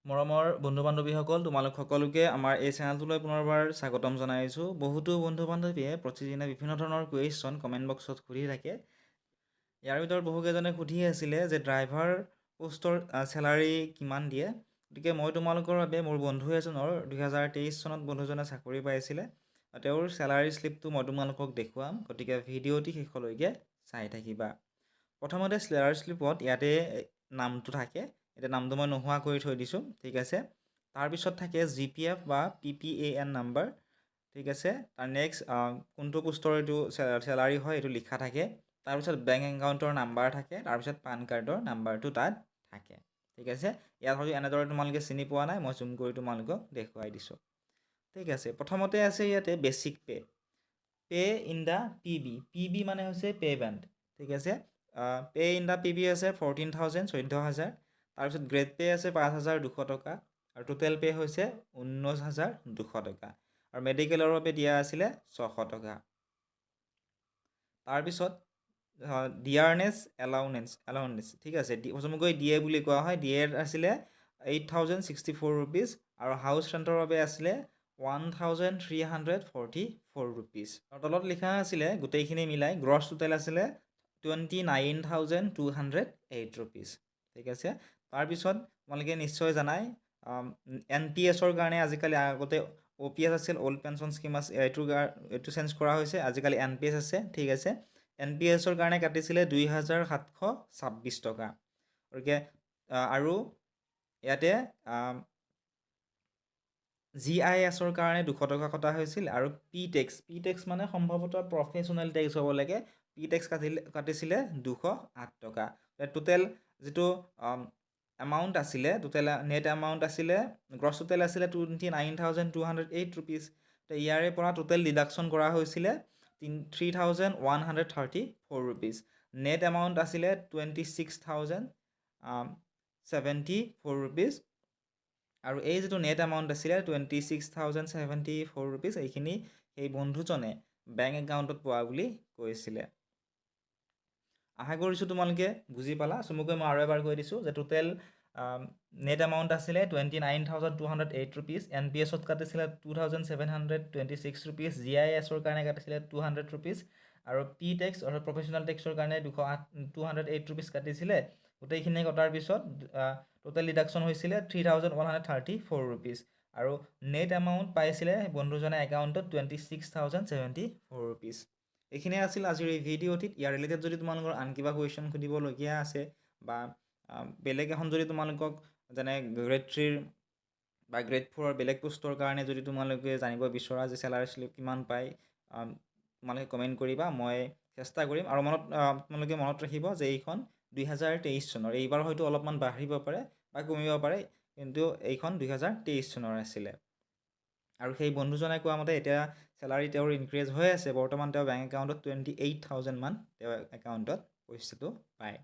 মৰমৰ বন্ধু-বান্ধৱীসকল, তোমালোক সকলোকে আমাৰ এই চেনেলটোলৈ পুনৰবাৰ স্বাগতম জনাইছোঁ। বহুতো বন্ধু-বান্ধৱীয়ে প্ৰতিদিনে বিভিন্ন ধৰণৰ কুৱেশ্যন কমেণ্ট বক্সত সুধি থাকে। ইয়াৰ ভিতৰত বহুকেইজনে সুধি আছিলে যে ড্ৰাইভাৰ পোষ্টৰ চেলাৰী কিমান দিয়ে। গতিকে মই তোমালোকৰ বাবে মোৰ বন্ধু এজনৰ 2023 চনত বন্ধুজনে চাকৰি পাইছিলে। তেওঁৰ চেলাৰী শ্লিপটো মই তোমালোকক দেখুৱাম। গতিকে ভিডিঅ'টি শেষলৈকে চাই থাকিবা। প্ৰথমতে চেলাৰী শ্লিপত ইয়াতে নামটো থাকে। এতিয়া নামটো মই নোহোৱা কৰি থৈ দিছোঁ, ঠিক আছে। তাৰপিছত থাকে GPF বা PPAN নাম্বাৰ, ঠিক আছে। তাৰ নেক্সট কোনটো পোষ্টৰ এইটো চেলাৰী হয় এইটো লিখা থাকে। তাৰপিছত বেংক একাউণ্টৰ নাম্বাৰ থাকে, তাৰপিছত পান কাৰ্ডৰ নাম্বাৰটো তাত থাকে, ঠিক আছে। ইয়াত হয়তো এনেদৰে তোমালোকে চিনি পোৱা নাই, মই জুম কৰি তোমালোকক দেখুৱাই দিছোঁ, ঠিক আছে। প্ৰথমতে আছে ইয়াতে basic pay in the PB মানে হৈছে পে বেণ্ড, ঠিক আছে। পে ইন দ্য PB আছে 14,000 14,000। তাৰপিছত গ্ৰেড পে আছে 5,200 টকা আৰু টোটেল পে হৈছে 19,200 টকা আৰু মেডিকেলৰ বাবে দিয়া আছিলে 600 টকা। তাৰপিছত ডিয়াৰনেছ এলাউনেঞ্চ, ঠিক আছে। চমুকৈ ডিএ বুলি কোৱা হয়। ডিএৰ আছিলে 8,064 ৰুপিজ আৰু হাউচ ৰেণ্টৰ বাবে আছিলে 1,344 ৰুপিজ। আৰু তলত লিখা আছিলে গোটেইখিনি মিলাই গ্ৰছ টোটেল আছিলে 29,208 ৰুপিজ, ঠিক আছে। তাৰপিছত তোমালোকে নিশ্চয় জানাই NPSৰ কাৰণে আজিকালি আগতে OPS আছিল, অল্ড পেঞ্চন স্কিম আছে, এইটো চেঞ্জ কৰা হৈছে, আজিকালি NPS আছে, ঠিক আছে। NPSৰ কাৰণে কাটিছিলে 2,726 টকা। গতিকে আৰু ইয়াতে GISৰ কাৰণে 200 টকা কটা হৈছিল আৰু পি টেক্স মানে সম্ভৱতঃ প্ৰফেশ্যনেল টেক্স হ'ব লাগে। পি টেক্স কাটিছিলে 208 টকা। টোটেল যিটো এমাউণ্ট আছিলে, টোটেল নেট এমাউণ্ট আছিলে, গ্ৰছ টোটেল আছিলে 29,208 ৰুপিজ। ইয়াৰে পৰা টোটেল ডিডাকশ্যন কৰা হৈছিলে 3,134 ৰুপিজ। নেট এমাউণ্ট আছিলে 26,074 ৰুপিজ আৰু এই যিটো নেট এমাউণ্ট আছিলে 26,074 ৰুপিজ, এইখিনি সেই বন্ধুজনে বেংক একাউণ্টত পোৱা বুলি কৈছিলে। আশা কৰিছোঁ তোমালোকে বুজি পালা। চমুকৈ মই আৰু এবাৰ কৈ দিছোঁ যে টোটেল নেট এমাউণ্ট আছিলে 29,208 ৰুপিজ। NPSত কাটিছিলে 2,726 ৰুপিজ। GISৰ কাৰণে কাটিছিলে 200 ৰুপিজ আৰু পি টেক্স অৰ্থাৎ প্ৰফেশ্যনেল টেক্সৰ কাৰণে 208 ৰুপিজ কাটিছিলে। গোটেইখিনি কটাৰ পিছত টোটেল ডিডাকশ্যন হৈছিলে 3,134 ৰুপিজ আৰু নেট এমাউণ্ট পাইছিলে বন্ধুজনে একাউণ্টত 26,074 ৰুপিজ। এইখিনিয়ে আছিল আজিৰ এই ভিডিঅ'টিত। ইয়াৰ ৰিলেটেড যদি তোমালোকৰ আন কিবা কুৱেশ্যন সুধিবলগীয়া আছে বা বেলেগ এখন যদি তোমালোকক যেনে গ্ৰেড 3 বা গ্ৰেড 4 বেলেগ পোষ্টৰ কাৰণে যদি তোমালোকে জানিব বিচৰা যে চেলাৰী শ্লিপ কিমান পায়, তোমালোকে কমেণ্ট কৰিবা, মই চেষ্টা কৰিম। আৰু তোমালোকে মনত ৰাখিব যে এইখন 2023 চনৰ, এইবাৰ হয়তো অলপমান বাঢ়িব পাৰে বা কমিব পাৰে, কিন্তু এইখন 2023 চনৰ আছিলে। আৰু সেই বন্ধুজনে কোৱা মতে এতিয়া চেলাৰী তেওঁৰ ইনক্ৰিজ হৈ আছে। বৰ্তমান তেওঁ বেংক একাউণ্টত 28,000 মান তেওঁ একাউণ্টত পইচাটো পায়।